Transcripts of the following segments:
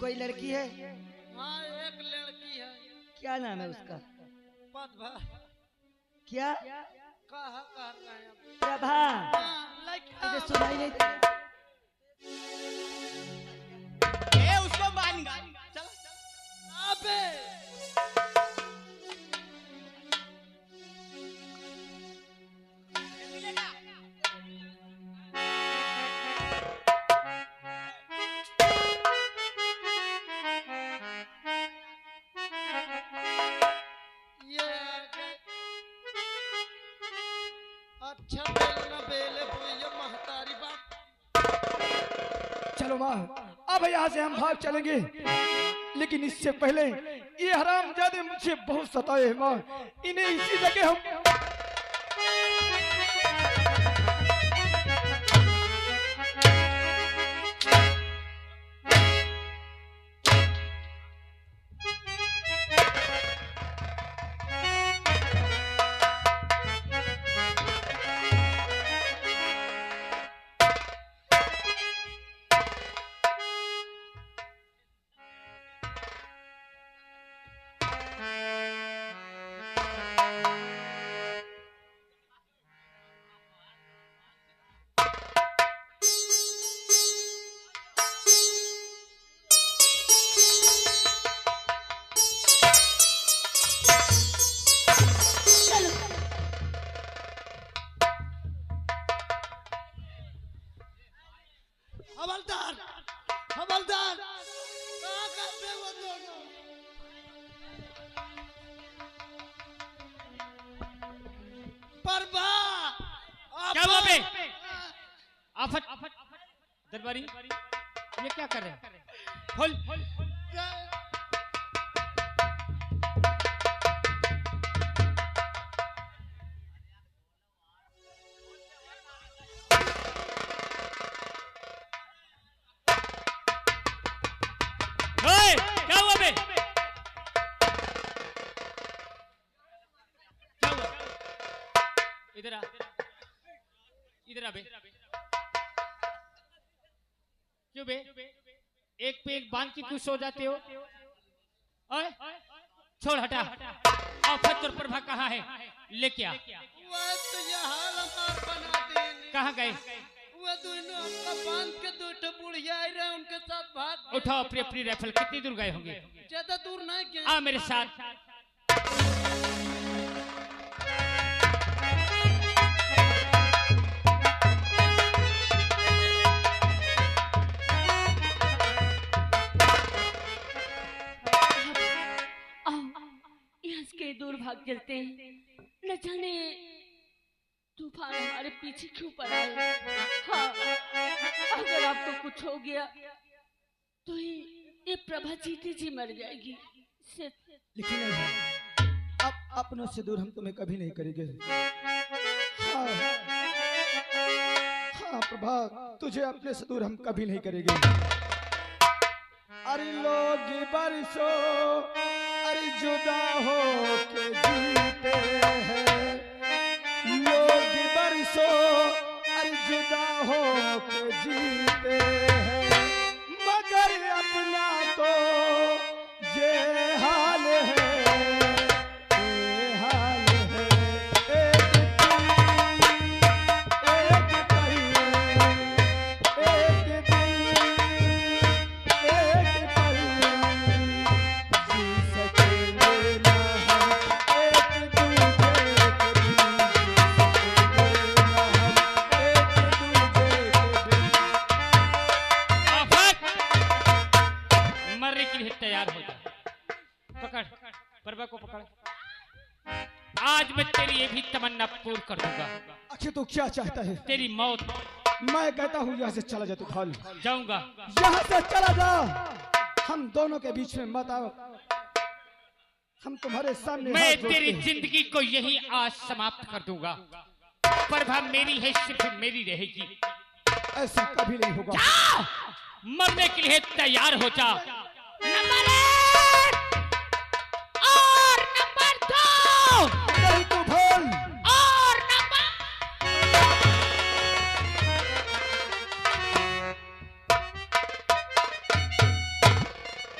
कोई लड़की है? हाँ एक लड़की है। क्या नाम है उसका? प्रभा। क्या? कहा कर रहे हैं? प्रभा। तुझे सुनाई नहीं दे? उसको मान गया। चल अबे अच्छा बेल ना बेले बोइया महतारी बाप। चलो माँ, अब यहाँ से हम भाग चलेंगे, लेकिन इससे पहले ये हरामजादे मुझे बहुत सताए हैं माँ। इन्हें इसी जगह हम हवलदार हवलदार कहाँ करते वो दोनों? प्रभा क्या हुआ बे? आफत दरबारी ये क्या कर रहे हैं? खोल क्या हुआ बे? क्या हुआ? इधर आ, इधर आ बे। क्यों बे? एक पे एक बांध के क्यों सो जाते हो? ओए छोड़ हटा। आफत और प्रभा कहाँ है? लेके आ। वो तो ये हाल हमार बना देने। कहाँ गए? वो दोनों हमका बांध के दो ठो बुढ़िया आई रहे उनके साथ भाग गए। उठाओ अपनी अपनी राइफल। कितनी दूर गए होंगे? ज्यादा दूर नहीं गए। आ मेरे साथ। के दूर भाग चलते हैं। न जाने तूफान हमारे पीछे क्यों पड़ा है। हाँ, अगर आपको कुछ हो गया तो ये प्रभा जीती जी मर जाएगी। लेकिन अब अपनों से दूर हम तुम्हें कभी नहीं करेंगे। हाँ, हाँ प्रभा, तुझे अपने से दूर हम कभी नहीं करेंगे। अरे लोग बरसों अरे जुदा हो के जीते हैं, लोग बरसों अरे जुदा हो के जीते हैं, मगर अपना तो ये हाल है, ये हाल है। एक पल, एक दिन, एक पल जी सकेंगे ना हम, एक दूजे के बिन जी सकेंगे ना हम, एक दूजे के बिन। आफत मरने के लिए तैयार हो जा। पकड़ प्रभा को पकड़। आज मैं तेरी ये भी तमन्ना पूर्ण कर दूंगा। आखिर तू क्या चाहता है? तेरी मौत। मैं कहता हूँ यहाँ से चला जा, तू खाली जाऊंगा। यहाँ से चला जा। हम दोनों के बीच में मत आओ। हम तुम्हारे सामने मैं हाथ जोड़ते तेरी हैं। जिंदगी को यही आज समाप्त कर दूंगा। प्रभा मेरी है, सिर्फ मेरी रहेगी। ऐसा कभी नहीं होगा। जा! मरने के लिए तैयार हो जा। नंबर 1 और नंबर 2 नहीं तू भूल। और नंबर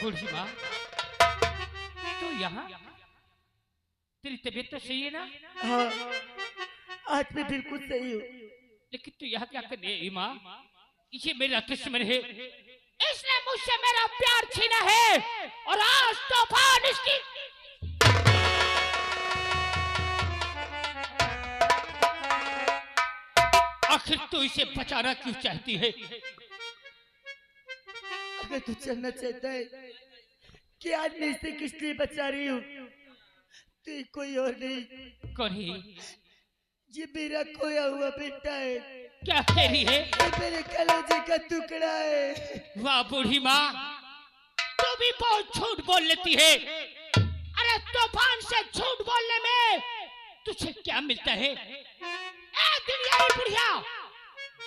बूढ़ी माँ, तो यहाँ तेरी तबीयत तो सही है ना? हाँ, आज मैं बिल्कुल सही हूँ। लेकिन तू यहाँ क्या कर रही है माँ? ये मेरा दुश्मन है, इसने मुझसे मेरा प्यार छीना है और आज तूफान इसकी। आखिर तू इसे बचाना क्यों चाहती है? अगर तू जानना चाहता है कि आज मैं इसे किस लिए बचा रही हूँ, तो ये कोई और नहीं, कौन है? ये मेरा खोया हुआ बेटा है। क्या कह रही है? ये मेरे कलेजे का टुकड़ा है। वाह बूढ़ी माँ, तू भी बहुत झूठ बोल लेती है। अरे तूफान से झूठ बोलने में तुझे क्या मिलता है? एक दिन यही बुढ़िया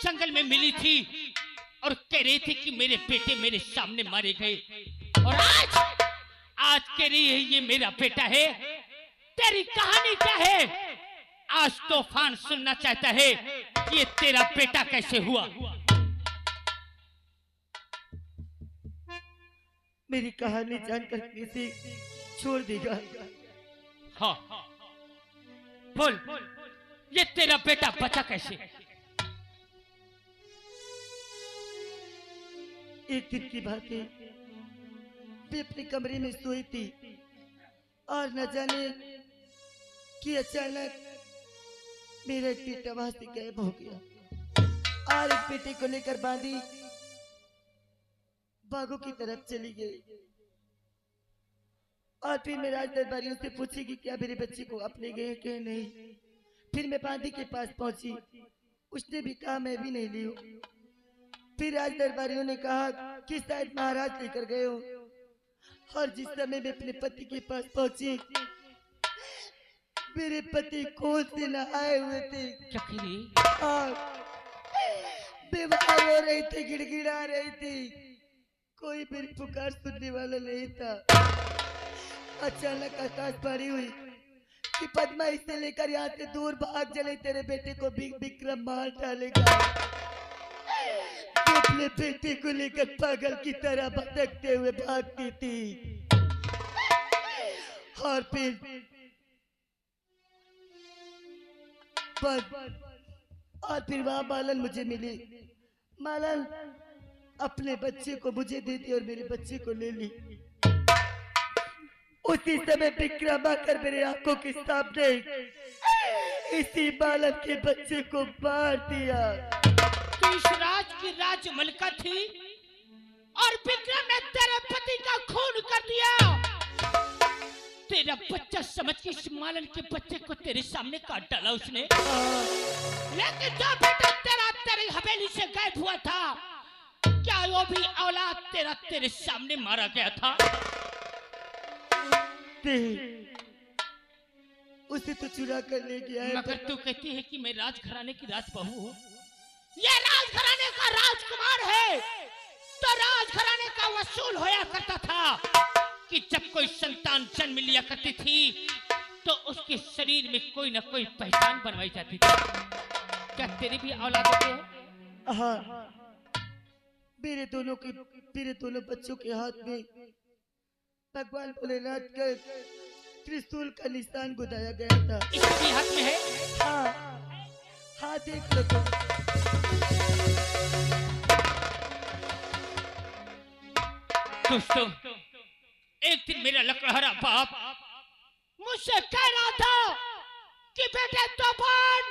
जंगल में मिली थी और कह रही थी कि मेरे बेटे मेरे सामने मारे गए, और आज कह रही है ये मेरा बेटा है। तेरी कहानी क्या है? आज तूफान सुनना चाहता है कि ये तेरा बेटा कैसे हुआ। मेरी कहानी जानकर किसी छोड़ देगा। हाँ, बोल, ये तेरा बेटा बचा कैसे? एक दिन की बात है, मैं अपने कमरे में सोई थी और न जाने कि अचानक मेरा एक बेटा वहां से गायब हो गया और एक बेटे को लेकर बांधी बागों की तरफ चली गई। और फिर मैं राज दरबारियों से पूछी कि क्या मेरे बच्चे को अपने गए कि नहीं। फिर मैं बांदी के पास पहुंची, उसने भी कहा मैं भी नहीं ली हूं। फिर राज दरबारियों ने कहा कि शायद महाराज लेकर गए हो। और जिस समय मैं अपने पति के पास पहुंची, मेरे पति खोल से नहाए हुए थे। क्या करी? और बीमार हो रही थी, गिड़गिड़ा रही थी, कोई मेरी पुकार सुनने वाला नहीं था। अचानक आकाशवाणी हुई कि पद्मा इसे लेकर यहाँ से दूर भाग चले, तेरे बेटे को विक्रम मार डालेगा। तो अपने बेटे को लेकर पागल की तरह भटकते हुए भागती थी। और फिर वहां मालन मुझे मिली। मालन अपने बच्चे को मुझे दे दी और मेरे बच्चे को ले ली। उसी समय विक्रम आकर मेरे आंखों के सामने इसी मालन के बच्चे को मार दिया। तू इस राज की राजमलका थी और विक्रम ने तेरे पति का खून कर दिया। तेरा बच्चा समझ के इस मालन के बच्चे को तेरे सामने काट डाला उसने। लेकिन जो बेटा तेरा तेरी हवेली से गायब हुआ था, क्या वो भी औलाद तेरा तेरे सामने मारा गया था? उसे तो चुरा कर ले गया है। मगर तू कहती है कि मैं राजघराने की राजबहू हूँ। ये राजघराने का राजकुमार है, तो राजघराने का वसूल होया करता था कि जब कोई संतान जन्म लिया करती थी तो उसके शरीर में कोई न कोई पहचान बनवाई जाती थी। क्या तेरी भी औलाद होते हैं? हाँ, मेरे दोनों बच्चों के हाथ में भगवान भोलेनाथ का त्रिशूल का निशान गुदाया गया था। इसके हाथ में है? हाँ, हाँ देख लो तुम। दोस्तों, एक दिन मेरा लकड़हारा बाप मुझसे कह रहा था कि बेटे तूफान,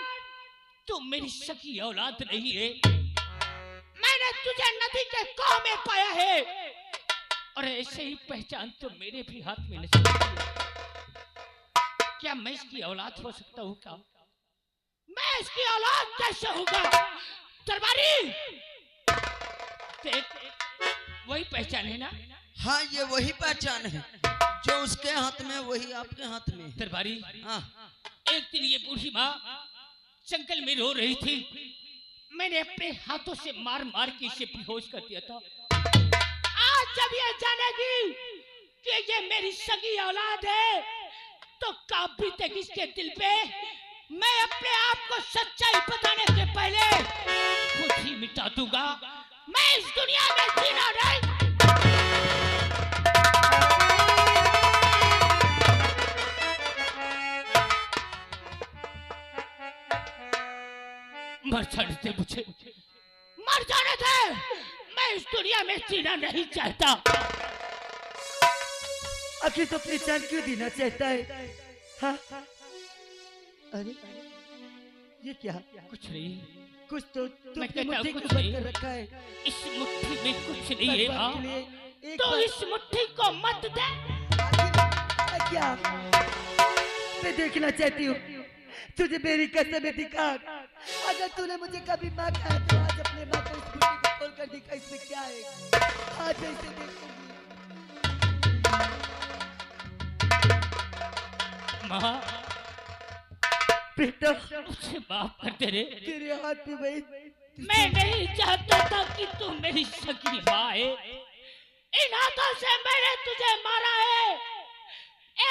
तू मेरी सगी औलाद नहीं है। मैंने तुझे नदी के कुएं में पाया है और ऐसे ही पहचान तो मेरे भी हाथ में नसीब है। क्या मैं इसकी औलाद हो सकता हूँ? क्या मैं इसकी औलाद कैसे होगा? दरबारी, वही पहचान है ना? हाँ, ये वही पहचान है जो उसके हाथ में वही आपके हाथ में है। दरबारी, हाँ, एक दिन ये बूढ़ी माँ जंगल में रो रही थी। मैंने अपने हाथों से मार मार के इसे बेहोश कर दिया था। आज जब ये जानेगी कि ये मेरी सगी औलाद है, तो काब बीतेगी इसके दिल पे। मैं अपने आप को सच्चाई बताने से पहले खुद ही मिटा दूंगा। मैं इस दुनिया में जीना नहीं। हाँ, ये वही पहचान है जो उसके हाथ में वही आपके हाथ में है। दरबारी, एक दिन ये बूढ़ी माँ जंगल में रो रही थी। मैंने अपने हाथों से मार मार के इसे बेहोश कर दिया था। आज जब ये जानेगी कि ये मेरी सगी औलाद है, तो काब बीतेगी इसके दिल पे। मैं अपने आप को सच्चाई बताने से पहले खुद ही मिटा दूंगा। मैं इस दुनिया में जीना नहीं। मर जाने दे मुझे, मर जाने दे। मैं इस दुनिया में जीना नहीं चाहता। आखिर तो अपनी जान क्यों देना चाहता है? हाँ? अरे ये क्या? कुछ नहीं, कुछ तो मैं अपनी कहता मुट्ठी कुछ को बंद नहीं। कर रखा है। इस मुट्ठी में कुछ नहीं है भगवान माँ, के लिए एक तो बार- इस मुट्ठी को मत दे। आखिर क्या? मैं देखना चाहती हूँ, तुझे मेरी कसम है दिखा। अगर तूने मुझे कभी माँ कहा तो आज अपने माँ को इस मुट्ठी को खोल कर दिखा, इसमें क्या है? आज ऐसे देखूंगी। माँ बेटा मुझे माफ कर दे रे। तेरे हाथ में वही मैं नहीं चाहता था कि तू मेरी सगी माँ है। इन हाथों से मैंने तुझे मारा है।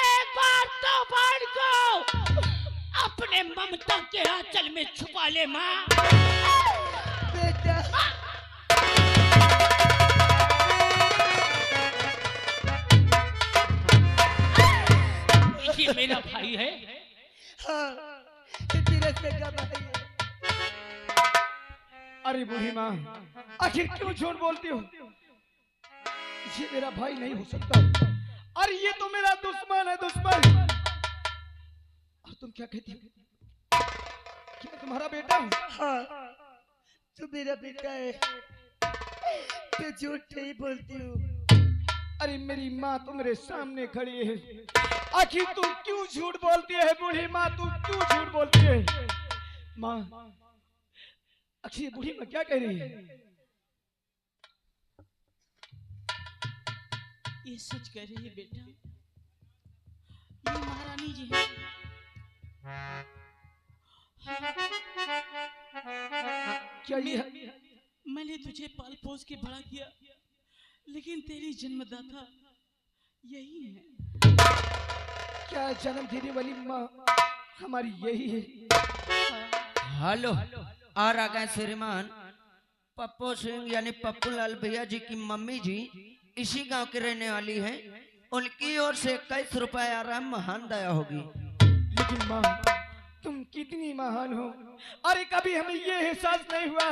एक बार तूफान को अपने ममता के आंचल में छुपा ले माँ। बेटा ये मेरा भाई है। हाँ ये तेरा सगा भाई है। अरे बूढ़ी माँ, आखिर क्यों झूठ बोलती हो? ये मेरा भाई नहीं हो सकता। अरे ये तो मेरा दुश्मन है, दुश्मन। और तुम क्या कहती हो कि मैं तुम्हारा बेटा हूँ? हाँ तू मेरा बेटा है। मैं झूठ नहीं बोलती हूँ। अरे मेरी माँ तो मेरे सामने खड़ी है। आखिर तू क्यों झूठ बोलती है बूढ़ी माँ? तू क्यों झूठ बोलती है? माँ, आखिर ये बूढ़ी माँ क्या कह रही है? ये सच कह रही है बेटा, ये महारानी जी है। क्या ये मैंने तुझे पाल पोस के बड़ा किया, लेकिन तेरी जन्मदाता यही है। क्या जन्म देने वाली माँ हमारी यही है? हेलो, और आ गए श्रीमान पप्पू सिंह यानी पप्पू लाल भैया जी की मम्मी जी इसी गांव के रहने वाली हैं। उनकी ओर से 21 रुपए आराम महान दया होगी। लेकिन माँ तुम कितनी महान हो। अरे कभी हमें ये एहसास नहीं हुआ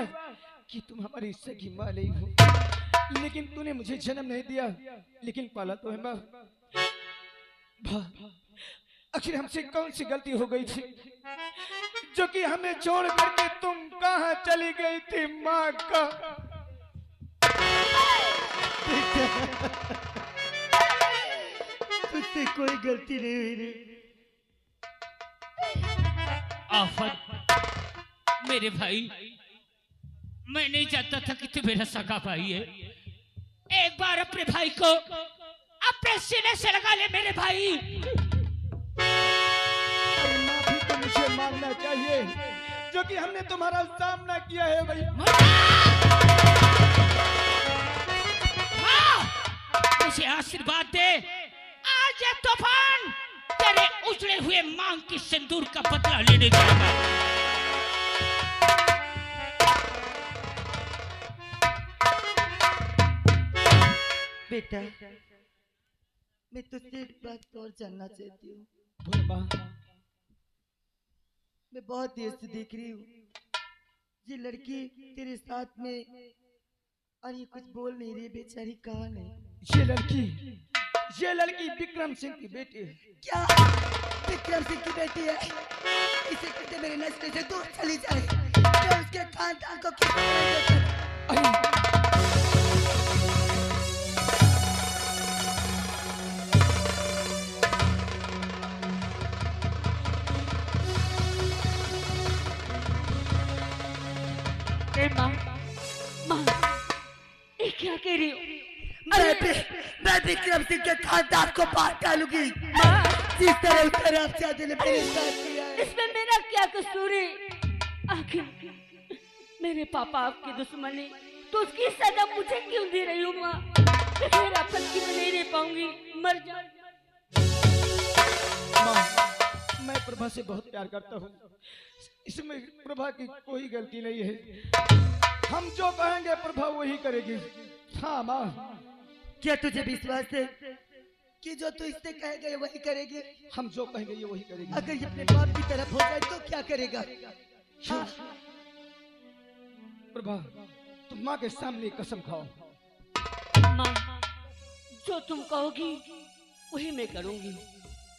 कि तुम हमारी सगी माँ नहीं हो। लेकिन तूने मुझे जन्म नहीं दिया, लेकिन पाला तो है माँ। आखिर हमसे कौन सी गलती हो गई थी जो कि हमें छोड़ करके तुम कहाँ चली गई थी माँ का? तुझसे कोई गलती नहीं हुई रे। आफत मेरे भाई, मैं नहीं चाहता था कि तू मेरा सगा भाई है। एक बार अपने भाई को अपने सीने से लगा ले मेरे भाई। अरे माफी तो मुझे मांगना चाहिए जो कि हमने तुम्हारा सामना किया है भाई। मुझे आशीर्वाद दे। आज ये तूफान तेरे उजड़े हुए मांग की सिंदूर का बदला लेने जाएगा। बेटा मैं तुझसे एक बात और जानना चाहती हूँ। बोल माँ। मैं बहुत देर से देख रही हूँ ये लड़की तेरे साथ में, और ये कुछ बोल नहीं रही बेचारी। कहाँ है ये लड़की विक्रम सिंह की बेटी है। क्या? विक्रम सिंह की बेटी है? इसे कहते मेरे नस्ल से दूर चली जाए तो उसके खानदान को किसी तरह से- अरे माँ, माँ, ये क्या कह रही हो? मैं विक्रम सिंह के खानदान को बाहर डालूंगी माँ, जिस तरह उस तरह आपसे ने मेरे साथ किया है। इसमें मेरा क्या कसूर है? आखिर मेरे पापा आपके दुश्मन है, तो उसकी सजा मुझे क्यों दे रही हो माँ? फिर आपस की मैं नहीं रह पाऊंगी, मर जा। माँ, मैं प्रभा से बहुत प्यार करता हूँ। इसमें प्रभा की कोई गलती नहीं है। हम जो कहेंगे प्रभा वही करेगी। हाँ माँ। क्या तुझे विश्वास है कि जो तू इससे कहेगा ये वही करेगी? हम जो कहेंगे ये वही करेगी। अगर ये अपने बाप की तरफ हो जाए तो क्या करेगा? हाँ? प्रभा तुम माँ के सामने कसम खाओ। माँ, जो तुम कहोगी वही मैं करूंगी।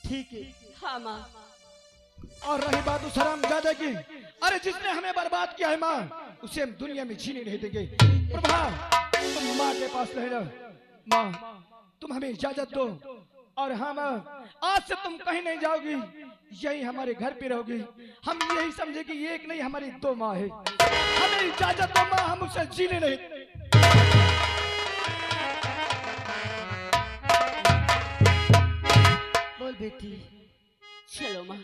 ठीक है। हाँ माँ। और रही बात उस हरामजादे की, अरे जिसने हमें बर्बाद किया है माँ, उसे हम दुनिया में जीने नहीं देंगे। प्रभा तुम माँ के पास रहना। माँ तुम हमें इजाजत दो, और हाँ माँ आज से तुम कहीं नहीं जाओगी, यही हमारे घर पे रहोगी। हम यही समझे कि ये एक नहीं हमारी दो माँ है। हमें इजाजत दो माँ, हम उसे जीने नहीं। बोल बेटी। चलो माँ,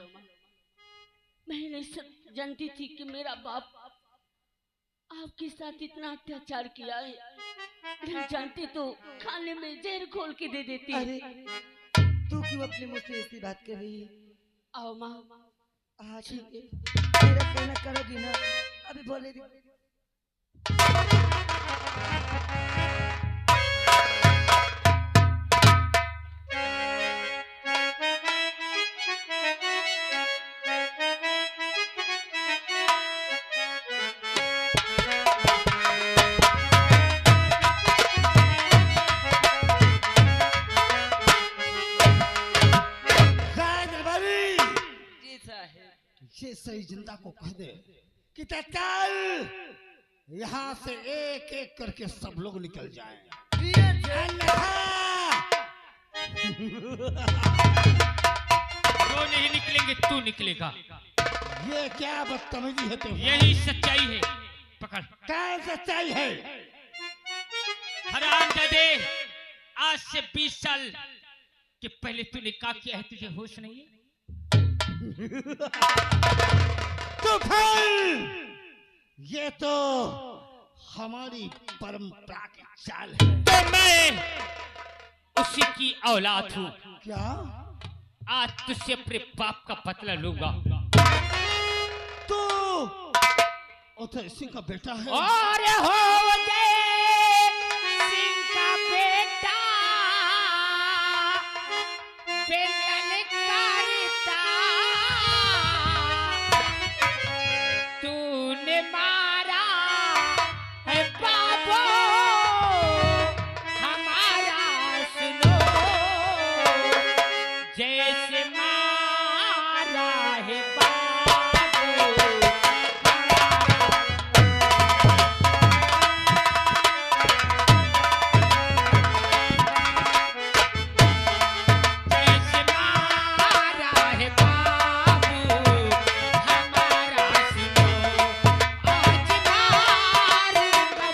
मैं नहीं जानती थी कि मेरा बाप आपके साथ इतना अत्याचार किया है। मैं जानती तो खाने में जहर घोल के दे देती। अरे तू क्यों अपने मुझसे ऐसी बात कर रही है? आओ माँ। हाँ ठीक है, मेरा कहना करोगी ना? अभी बोले दी। ये सही जिंदा को कह दे कि तत्काल यहाँ से एक एक करके सब लोग निकल जाएं। जो नहीं निकलेंगे तू निकलेगा। ये क्या बदतमीजी है तुम्हारी? यही सच्चाई है। पकड़। क्या सच्चाई है? हरामजादे, आज से 20 साल के पहले तूने क्या किया है, तुझे होश नहीं है? तो फिर ये तो हमारी परंपरा की चाल है। तो मैं उसी की औलाद हूँ। क्या? आज तुझसे अपने बाप का बदला लूंगा। तू उधर सिंह का बेटा है? और हो गए सिंह का बेटा, बेलन करता, तूने मारा है बाबो हमारा, सुनो जैसे मारा है बाबो। जैसे मारा है बाबू हमारा, सुनो आज मारूंगा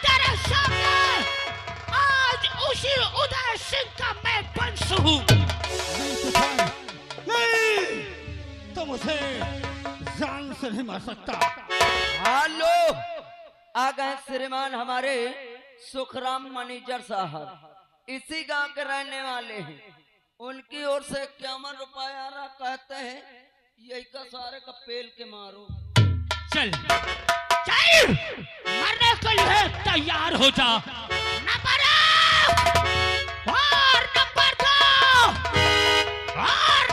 तेरे सामने। आज उसी उदय सिंह का मैं वंश हूँ। नहीं तूफान, नहीं, तुम उसे जान से नहीं मार सकता। हेलो, आ गए श्रीमान हमारे सुखराम मैनेजर साहब, इसी गांव के रहने वाले हैं। उनकी ओर से 51 रुपया आ रहा, कहते हैं यही का सारे का पेल के मारो। चल चल, मरने के लिए तैयार हो जा। नंबर 1 और नंबर 2 और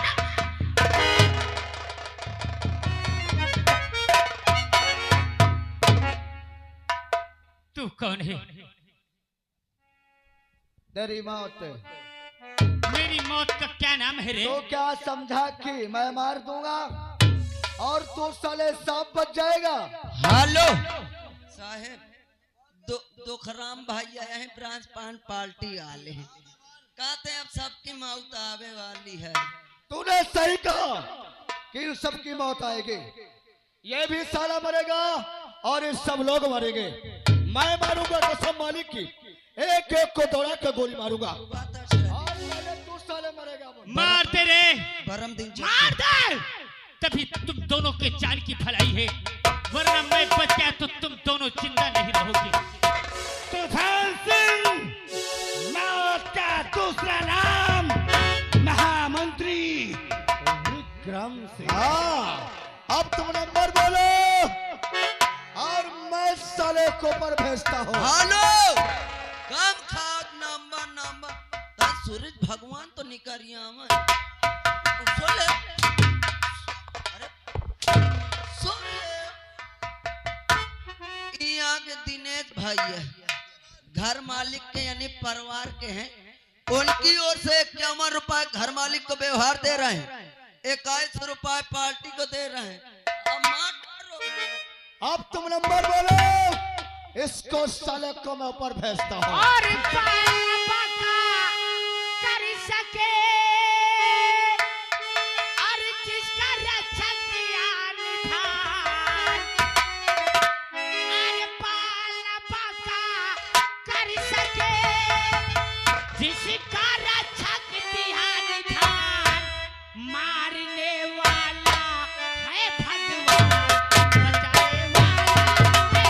तू कौन है? तेरी मौत। मेरी मौत का क्या नाम है रे? तो क्या समझा कि मैं मार दूंगा और तू साले सांप बच जाएगा? हेलो साहेब, दुखराम भाई आए हैं, ब्रांच पान पार्टी वाले हैं। कहते हैं अब सबकी मौत आवे वाली है। तूने सही कहा कि इन सबकी मौत आएगी। ये भी साला मरेगा और ये सब लोग मरेंगे। मैं मारूंगा कसम मालिक की, एक एक को दौड़ा के गोली मारूंगा। और पहले तू साले मरेगा। मार दे रे, परम दिन मार दे, तभी तुम दोनों के जान की भलाई है, वरना मैं बच गया तो तुम दोनों जिंदा नहीं रहोगे। तूफान सिंह, मौत का दूसरा नाम महामंत्री विक्रम सिंह। हाँ, अब तुम नंबर बोलो। को पर भेजता हो। हेलो कम खाद नंबर नंबर ता सूरज भगवान तो निकरिया में सुन ले अरे सुन ले यहाँ के दिनेश भाई है घर मालिक के यानी परिवार के हैं उनकी ओर से 51 रुपए घर मालिक को व्यवहार दे रहे हैं 21 रुपए पार्टी को दे रहे हैं अब मार डालो। अब तुम नंबर बोलो इसको साले को मैं ऊपर भेजता हूँ। और पापा का कर सके और जिसका रक्षक दिया निधान अरे पापा का कर सके जिसका रक्षक दिया निधान मारने वाला है भगवान बचाने वाला है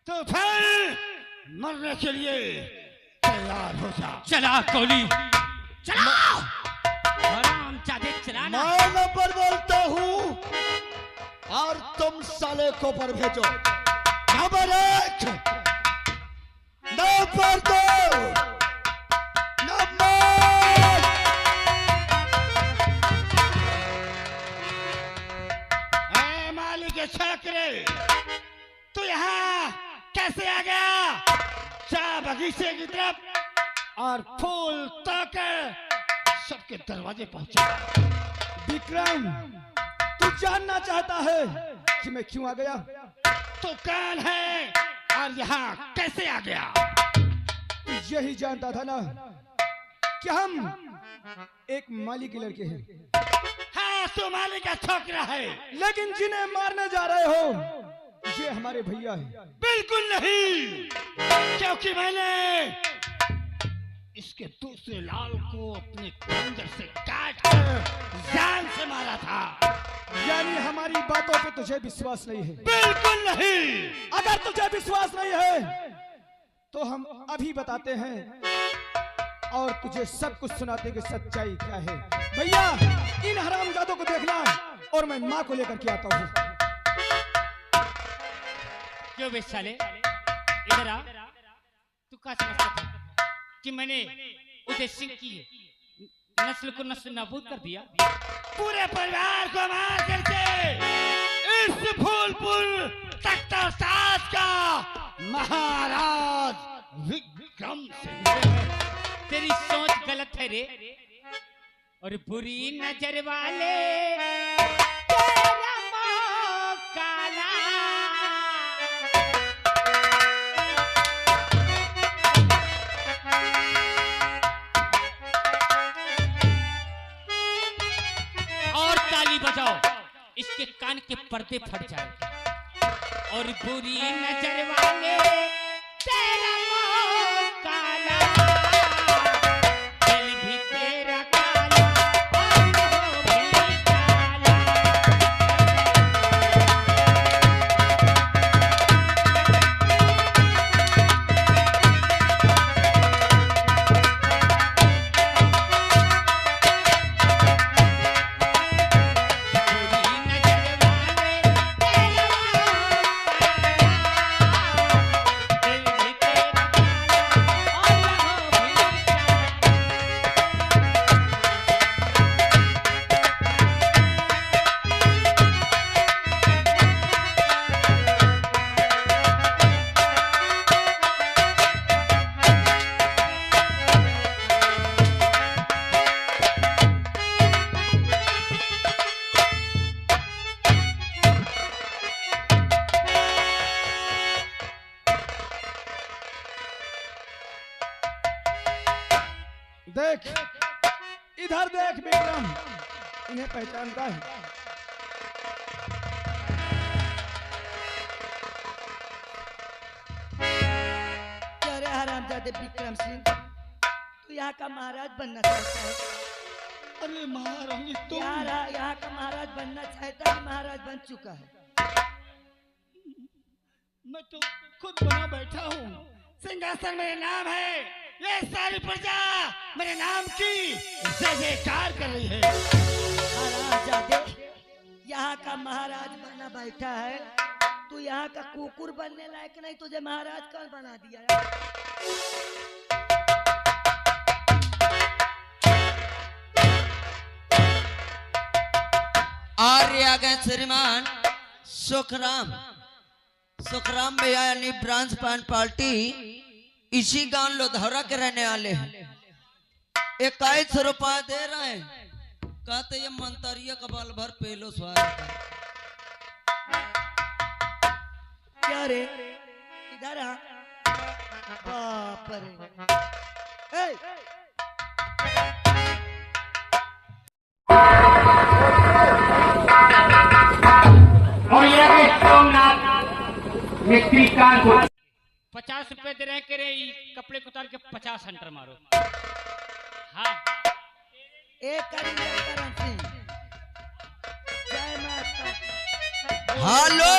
तो फिर मरने के लिए तैयार हो जा। चला कोली चला आराम चादे चलाना मैं नंबर बोलता हूँ और तुम साले को पर भेजो। नंबर 1 नंबर 2 नंबर मालिक छाकरे तू यहाँ कैसे आ गया? जा बगीचे की तरफ और फूल तक सबके दरवाजे पहुंचा। विक्रम तू जानना चाहता है कि मैं क्यों आ गया? तू कौन है और यहाँ कैसे आ गया? तू यही जानता था ना कि हम एक माली के लड़के हैं, हाँ तू मालिक का छोकरा है। लेकिन जिन्हें मारने जा रहे हो ये हमारे भैया हैं। बिल्कुल नहीं, क्योंकि मैंने इसके दूसरे लाल को अपने खंजर से काट कर जान से मारा था। यानी हमारी बातों पे तुझे विश्वास नहीं है? बिल्कुल नहीं। अगर तुझे विश्वास नहीं है तो हम अभी बताते हैं और तुझे सब कुछ सुनाते कि सच्चाई क्या है। भैया इन हरामजादों को देखना और मैं माँ को लेकर के आता हूँ। क्यों बे साले इधर आ। तू क्या समझता था कि मैंने उदय सिंह की नस्ल को नस्ल नाबूद कर दिया? पूरे परिवार को मार करके इस फूलपुर तख्ता साज का महाराज विक्रम सिंह। तेरी सोच गलत है रे और बुरी नजर वाले तेरा मुंह काला। और ताली बजाओ इसके कान के पर्दे फट जाए। और बुरी नजर वाले तेरा मुंह काला दिल भी तेरा काला और मुंह भी काला। बुरी नजर वाले तेरा मुंह काला देख, इधर देख विक्रम, इन्हें पहचानता है? क्या रे हरामजादे विक्रम सिंह, तू यहाँ का महाराज बनना चाहता है? अरे महारानी तुम यहाँ का महाराज बनना चाहता है, महाराज बन चुका है। मैं तो खुद बना बैठा हूँ। सिंहासन मेरे नाम है, ये सारी प्रजा मेरे नाम की जय जयकार कर रही है। हरामजादे, यहाँ का महाराज बना बैठा है, तू यहाँ का कुकुर बनने लायक नहीं, तुझे महाराज कौन बना दिया है? आर्य आ गए श्रीमान सुखराम भैया यानी ब्रांच पैन पार्टी इसी गांव लोधौरा के रहने वाले हैं। 21 रुपया दे रहे हैं, कहते ये मंतरिया का बाल भर पेलो स्वार। क्या रे इधर आ, बाप रे। ए! और ये सोमनाथ ये त्रिकाल को 50 रुपए दे रहे करे, कपड़े को उतार के 50 हंटर मारो। हाँ एक करण सिंह, जय माता। हेलो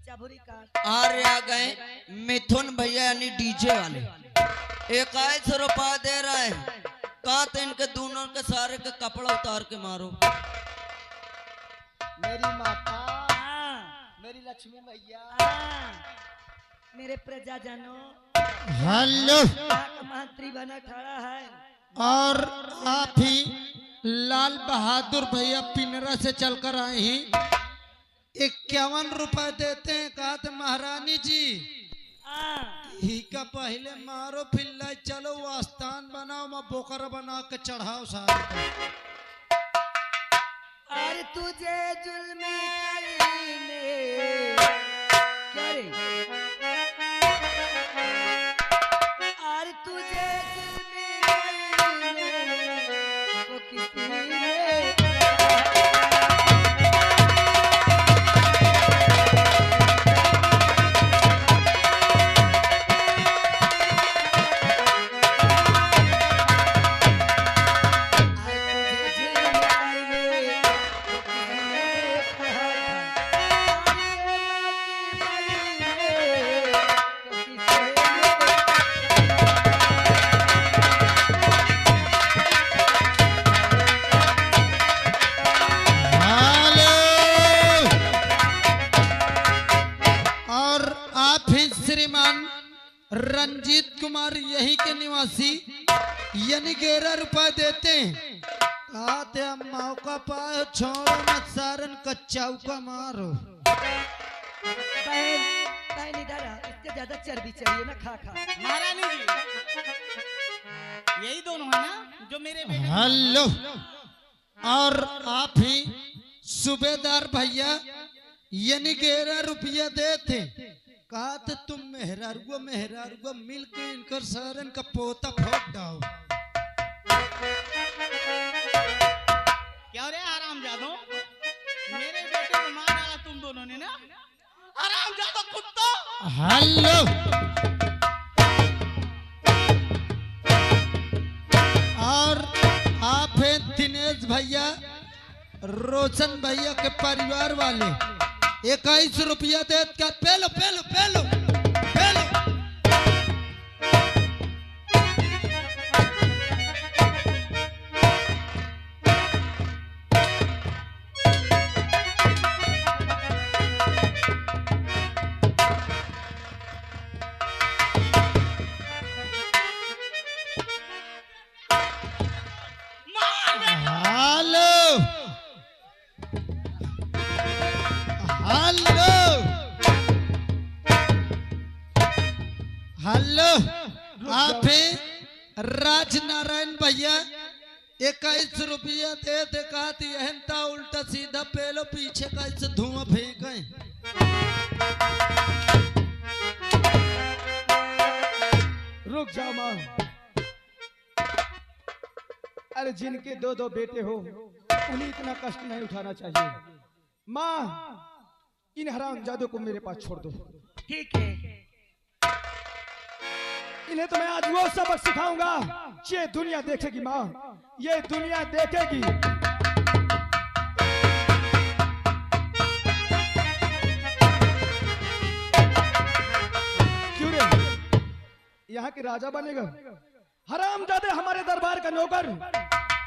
चाबुरी का आर्य आ गए मिथुन भैया यानी डीजे वाले। 21 रुपया दे रहे हैं, कहा तो इनके दोनों के सारे के कपड़ा उतार के मारो। मेरी माता, मेरी लक्ष्मी मैया, मेरे प्रजा जनो, हेलो, मंत्री बना खड़ा है। और आप ही लाल बहादुर भैया पिनरा से चलकर आए हैं। 51 रुपए देते हैं, कहा थे महारानी जी ही का पहले मारो, फिर लाई चलो वो स्थान बनाओ, मैं बोकर बना के चढ़ाओ सारे को। और तुझे जुल्मी करने क्या रे? और तुझे जुल्मी करने को किसी ने रंजीत कुमार यही के निवासी यानी 11 रुपए देते हैं, कहते हम मौका पाए छोड़ो मत सारन कच्चा का मारो। बहन इधर आ, इससे ज्यादा चर्बी चाहिए ना, खा खा। महारानी जी यही दोनों है ना जो मेरे बेटे? हेलो, और आप ही सूबेदार भैया यानी 11 रुपया देते, कहा थे तुम मेहरारुआ मिल के इनकर सारन का पोता फोड़ डाओ। क्या रे हरामजादो, मेरे बेटे को मार डाला तुम दोनों ने ना, हरामजादो कुत्ता। हेलो, और आप हैं दिनेश भैया रोशन भैया के परिवार वाले, 21 रुपया दे का पेलो पेलो पेलो पेलो। हेलो, आप राज नारायण भैया 21 रुपया दे दे, कहा उल्टा सीधा पेलो, पीछे का इसे धुआं फेंके। रुक जाओ मां, जिनके दो दो बेटे हो उन्हें इतना कष्ट नहीं उठाना चाहिए। माँ, इन हरामजादों को मेरे पास छोड़ दो। ठीक है। इन्हें तो मैं आज वो सबक सिखाऊंगा, ये दुनिया देखेगी माँ, ये दुनिया देखेगी। क्यों रे, यहाँ के राजा बनेगा? हरामजादे हमारे दरबार का नौकर,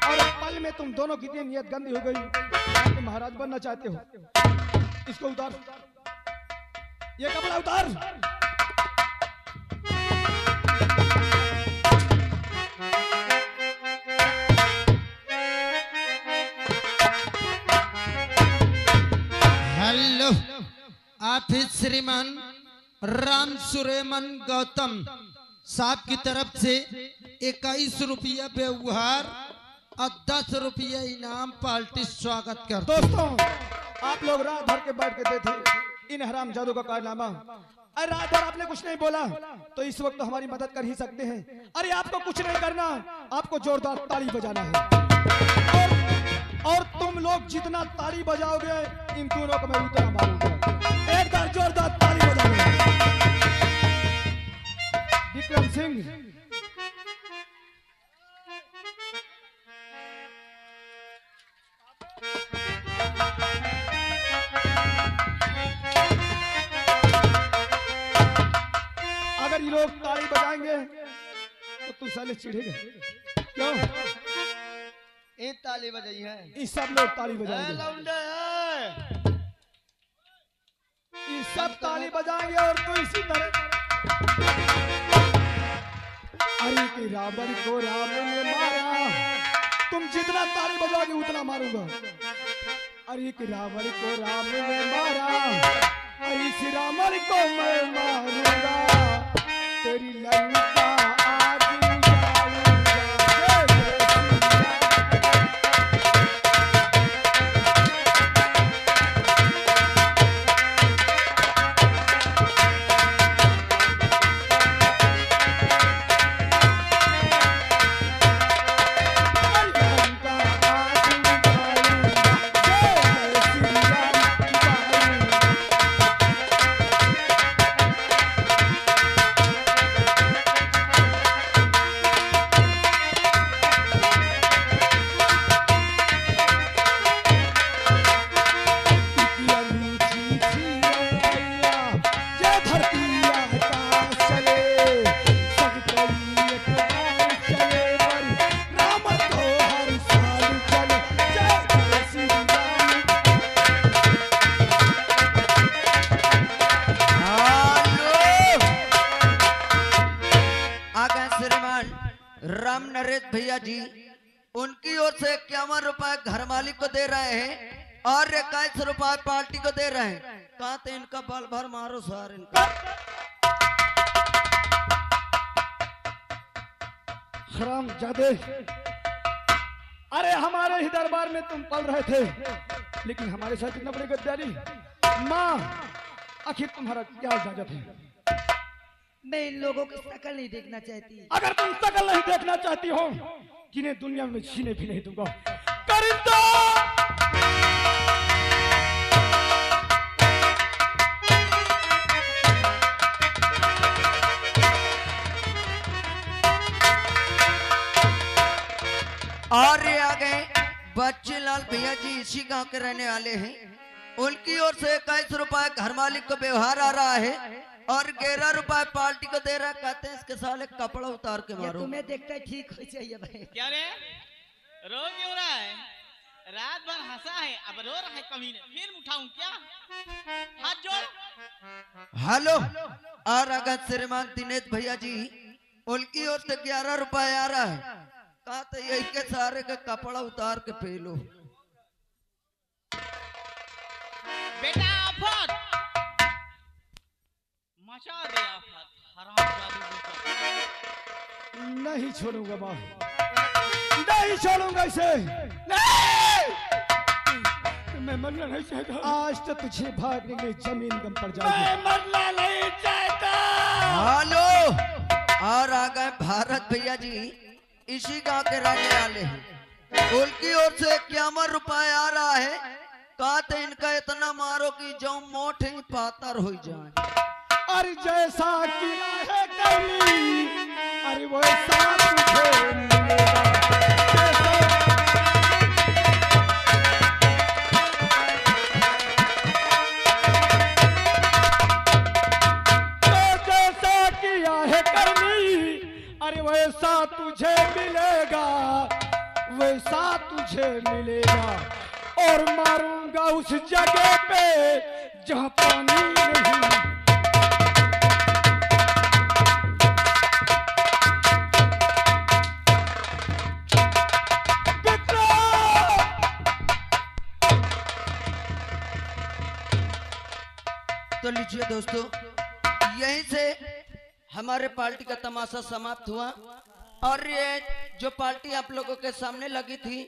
और पल में तुम दोनों की इतनी नियत गंदी हो गई, तुम महाराज बनना चाहते हो। इसको उतार, ये कपड़ा उतार। हेलो, आप ही श्रीमान राम सुरेमन गौतम साहब की तरफ से 21 रुपया व्यवहार और 10 रुपया इनाम पार्टी स्वागत करते। दोस्तों, आप लोग रात भर के बैठ के देखे इन हरामजादों का कारनामा। अरे रात भर आपने कुछ नहीं बोला तो इस वक्त तो हमारी मदद कर ही सकते हैं। अरे आपको कुछ नहीं करना, आपको जोरदार ताली बजाना है, और तुम लोग जितना ताली बजाओगे इन दोनों को मैं उतना मारूंगा। एक बार जोरदार ताली बजाओगे। विक्रम सिंह, अगर ये लोग ताली बजाएंगे तो तू साले चिढ़ेगा। क्यों? एक ताली बजाई है, ये सब लोग ताली बजाएंगे, ये सब ताली बजाएंगे और तू इसी तरह। अरे कि रावण को राम ने मारा, तुम जितना ताली बजाओगे उतना मारूंगा। अरे कि रावण को राम ने मारा, अरे इस रावण को मैं मारूंगा, तेरी लंका आज उजाड़ूंगा। राम नरेश भैया जी उनकी ओर से 51 रुपए घर मालिक को दे रहे हैं और 21 रुपए पार्टी को दे रहे हैं। कहा तो इनका बल भर मारो सर इनका। हरामजादे, अरे हमारे ही दरबार में तुम पल रहे थे, लेकिन हमारे साथ इतना बड़ी गद्दारी। माँ, आखिर तुम्हारा क्या इजाजत है? मैं इन लोगों की शक्ल नहीं देखना चाहती। अगर तुम शकल नहीं देखना चाहती हो, जिन्हें दुनिया में जीने भी नहीं दूंगा। करिंदा! और ये आ गए बच्चे लाल भैया जी, इसी गांव के रहने वाले हैं। उनकी ओर से 21 रुपए घर मालिक को व्यवहार आ रहा है और 11 रुपए पार्टी को दे रहा है। कहते हैं इसके साले कपड़ा उतार के मारो। तुम्हें देखता है ठीक हो चाहिए भाई। क्या रे, रो क्यों रहा है? रात भर हंसा है, अब रो रहा है कमीने। फिर उठाऊं क्या? हाथ जोड़। हेलो, और अगर श्रीमान दिनेश भैया जी उनकी ओर से 11 रुपए आ रहा है। कहा तो यही के सारे का कपड़ा उतार के पी लो। बेटा आफत मचा दे, आफत हरामजादे को। नहीं छोड़ूंगा माँ, नहीं छोड़ूंगा इसे। नहीं! मैं मरना नहीं चाहता। आज तो तुझे भागने के लिए जमीन गम पड़ जाएगी। मैं मरना नहीं चाहता। हेलो, और आ गए भारत भैया जी, इसी गांव के रहने वाले हैं। उनकी ओर से 51 रुपए आ रहा है। कहा थे इनका इतना मारो कि जो मोट ही पातर हो जाए। अरे जैसा किया है कली, अरे वैसा तुझे मिलेगा। जैसा किया है करनी, अरे वैसा तुझे मिलेगा, वैसा तुझे मिलेगा। और मारूंगा उस जगह पे जहाँ पानी नहीं। तो लीजिए दोस्तों, यहीं से हमारे पार्टी का तमाशा समाप्त हुआ। और ये जो पार्टी आप लोगों के सामने लगी थी,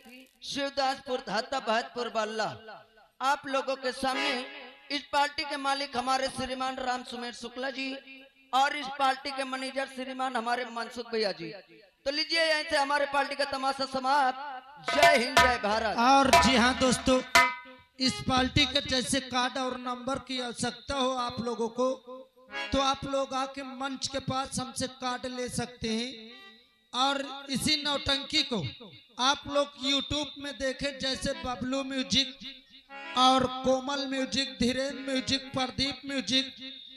शिवदासपुर धाता बहतपुर बाल्ला, आप लोगों के सामने इस पार्टी के मालिक हमारे श्रीमान राम सुमेर शुक्ला जी और इस पार्टी के मैनेजर श्रीमान हमारे मनसुख भैया जी। तो लीजिए यहीं से हमारे पार्टी का तमाशा समाप्त। जय हिंद, जय भारत। और जी हाँ दोस्तों, इस पार्टी के जैसे कार्ड और नंबर की आवश्यकता हो आप लोगों को, तो आप लोग आके मंच के पास हमसे कार्ड ले सकते हैं। और इसी नौटंकी को आप लोग YouTube में देखें, जैसे बबलू म्यूजिक और Komal music, Dhiren music, Pradeep music,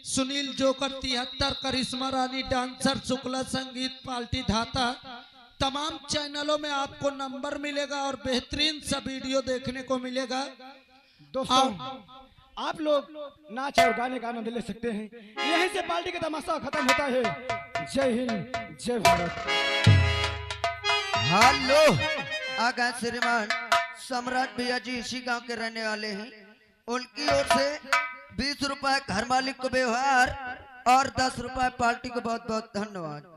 Sunil joker 73, Karishma Rani dancer, Shukla Sangeet party धाता, तमाम चैनलों में आपको नंबर मिलेगा और बेहतरीन सा वीडियो देखने को मिलेगा। दोस्तों आप लोग नाच और गाने का आनंद ले सकते हैं। यहीं से पार्टी का तमाशा खत्म होता है। जय हिंद, जय भारत। हेलो, आ गए श्रीमान सम्राट भैया जी, इसी गांव के रहने वाले हैं। उनकी ओर से 20 रुपए घर मालिक को व्यवहार और 10 रुपए पार्टी को बहुत बहुत धन्यवाद।